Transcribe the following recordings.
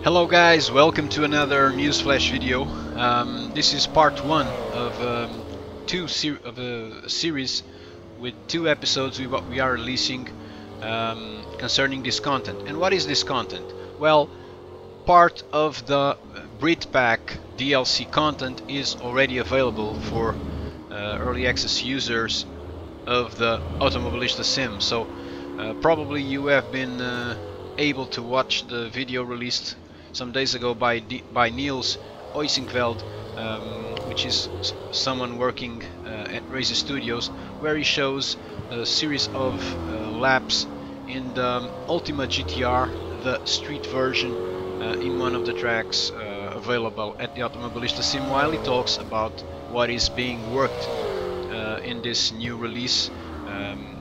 Hello guys, welcome to another newsflash video. This is part 1 of a series with 2 episodes we are releasing concerning this content. And what is this content? Well, part of the Britpack DLC content is already available for early access users of the Automobilista Sim. So probably you have been able to watch the video released some days ago by Niels Oysingveld, which is someone working at Razer Studios, where he shows a series of laps in the Ultima GTR, the street version, in one of the tracks available at the Automobilista Sim, while he talks about what is being worked in this new release,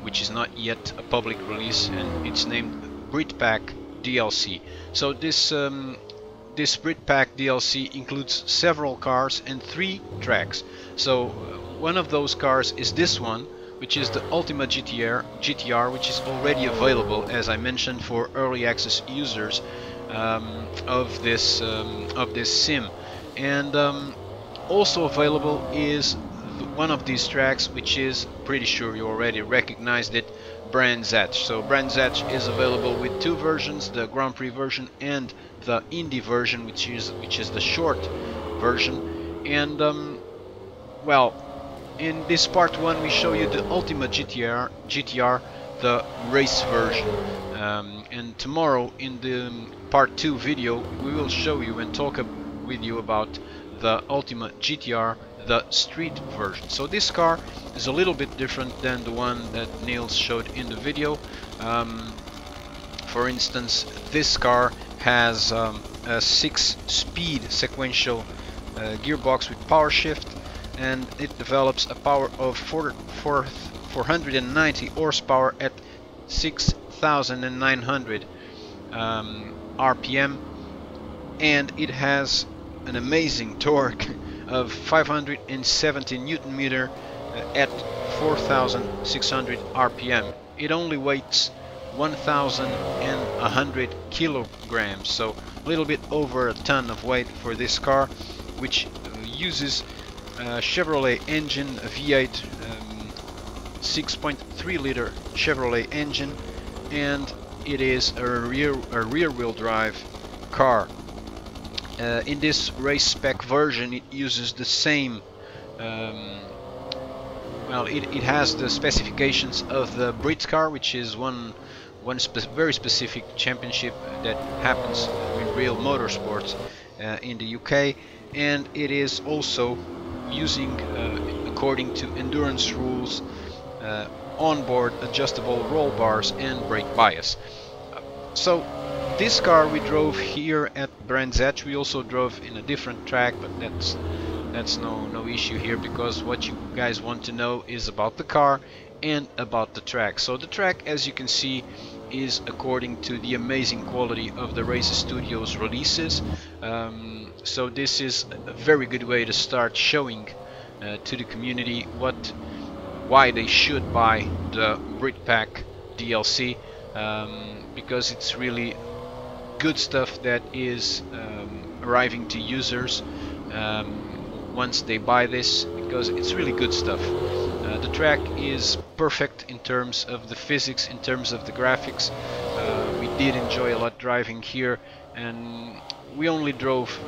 which is not yet a public release, and it's named Britpack DLC. So this Britpack DLC includes several cars and 3 tracks. So one of those cars is this one, which is the Ultima GTR, which is already available, as I mentioned, for early access users of this sim. And also available is one of these tracks, which is, pretty sure you already recognized it, Brands Hatch. So Brands Hatch is available with 2 versions, the Grand Prix version and the Indy version, which is the short version. And well, in this part 1 we show you the Ultima GTR, the race version. And tomorrow in the part 2 video we will show you and talk with you about the Ultima GTR, the street version. So this car is a little bit different than the one that Niels showed in the video. For instance, this car has a 6-speed sequential gearbox with power shift, and it develops a power of 490 horsepower at 6,900 RPM, and it has an amazing torque of 570 Newton meter at 4,600 RPM. It only weighs 1,100 kilograms, so a little bit over a ton of weight for this car, which uses a Chevrolet engine, a V8 6.3 liter Chevrolet engine, and it is a rear-wheel drive car. In this race spec version it uses the same well, it has the specifications of the Brit car, which is one very specific championship that happens in real motorsports in the UK, and it is also using, according to endurance rules, onboard adjustable roll bars and brake bias. So this car we drove here at Brands Hatch. We also drove in a different track, but that's no issue here, because what you guys want to know is about the car and about the track. So the track, as you can see, is according to the amazing quality of the Razer Studios releases. So this is a very good way to start showing to the community why they should buy the Britpack DLC, because it's really good stuff that is arriving to users once they buy this, because it's really good stuff. The track is perfect in terms of the physics, in terms of the graphics. We did enjoy a lot driving here, and we only drove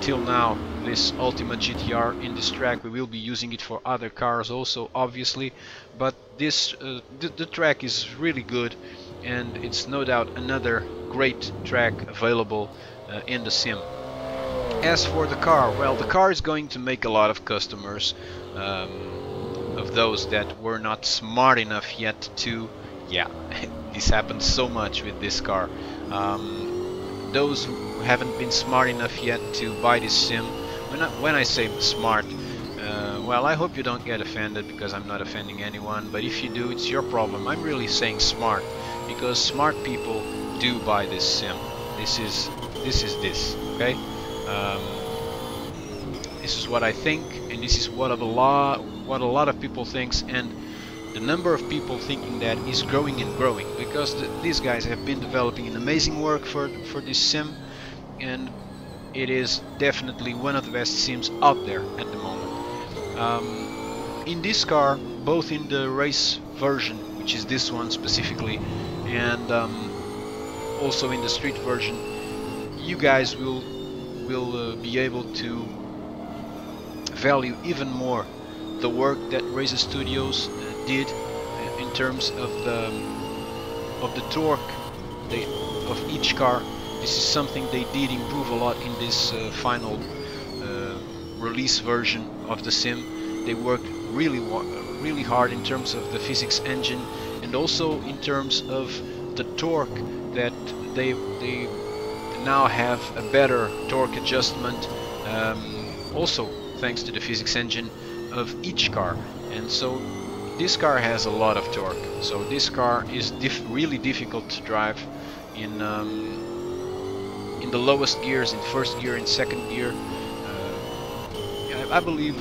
till now this Ultima GTR in this track. We will be using it for other cars also, obviously, but this the track is really good, and it's no doubt another great track available in the sim. As for the car, well, the car is going to make a lot of customers, of those that were not smart enough yet to, yeah, this happens so much with this car. Those who haven't been smart enough yet to buy this sim, when I say smart, well, I hope you don't get offended, because I'm not offending anyone, but if you do, it's your problem. I'm really saying smart, because smart people do buy this sim. This is this, okay? This is what I think, and this is what a lot of people thinks, and the number of people thinking that is growing and growing, because these guys have been developing an amazing work for this sim, and it is definitely one of the best sims out there at the moment. In this car, both in the race version, which is this one specifically, and also in the street version, you guys will be able to value even more the work that Racer Studios did in terms of the torque of each car. This is something they did improve a lot in this final release version of the sim. They worked really hard in terms of the physics engine, and also in terms of the torque, that they now have a better torque adjustment, also thanks to the physics engine of each car. And so this car has a lot of torque, so this car is really difficult to drive in the lowest gears, in first gear and second gear. I believe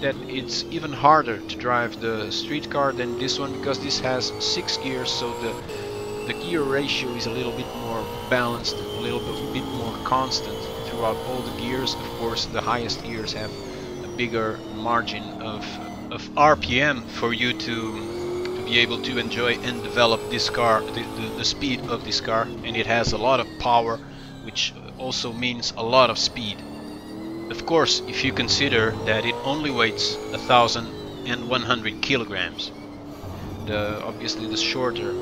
that it's even harder to drive the street car than this one, because this has 6 gears, so the gear ratio is a little bit more balanced, a little bit more constant throughout all the gears. Of course, the highest gears have a bigger margin of RPM for you to be able to enjoy and develop this car, the speed of this car, and it has a lot of power, which also means a lot of speed. Of course, if you consider that it only weighs 1,100 kilograms. Obviously the shorter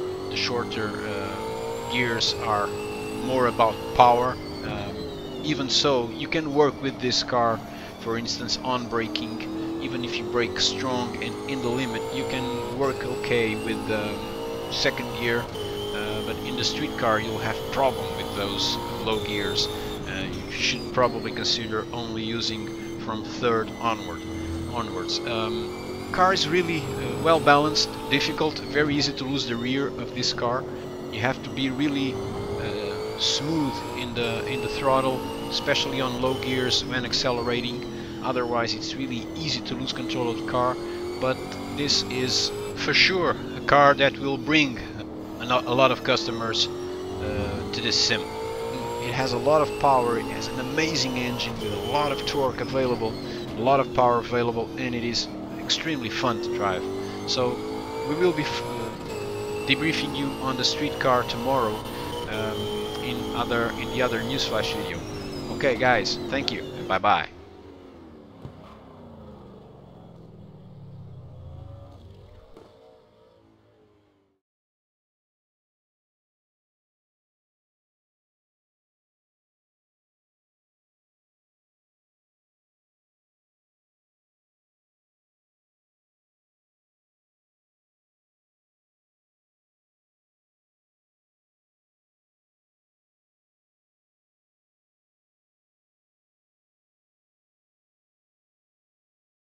gears are more about power. Even so, you can work with this car, for instance, on braking. Even if you brake strong and in the limit, you can work okay with the second gear, but in the street car you'll have problem with those low gears. You should probably consider only using from third onwards. Car is really well balanced, difficult, very easy to lose the rear of this car. You have to be really smooth in the throttle, especially on low gears when accelerating. Otherwise it's really easy to lose control of the car. But this is for sure a car that will bring a lot of customers to this sim. It has a lot of power, it has an amazing engine with a lot of torque available, a lot of power available, and it is extremely fun to drive. So we will be debriefing you on the street car tomorrow in the other newsflash video. Okay guys, thank you and bye bye.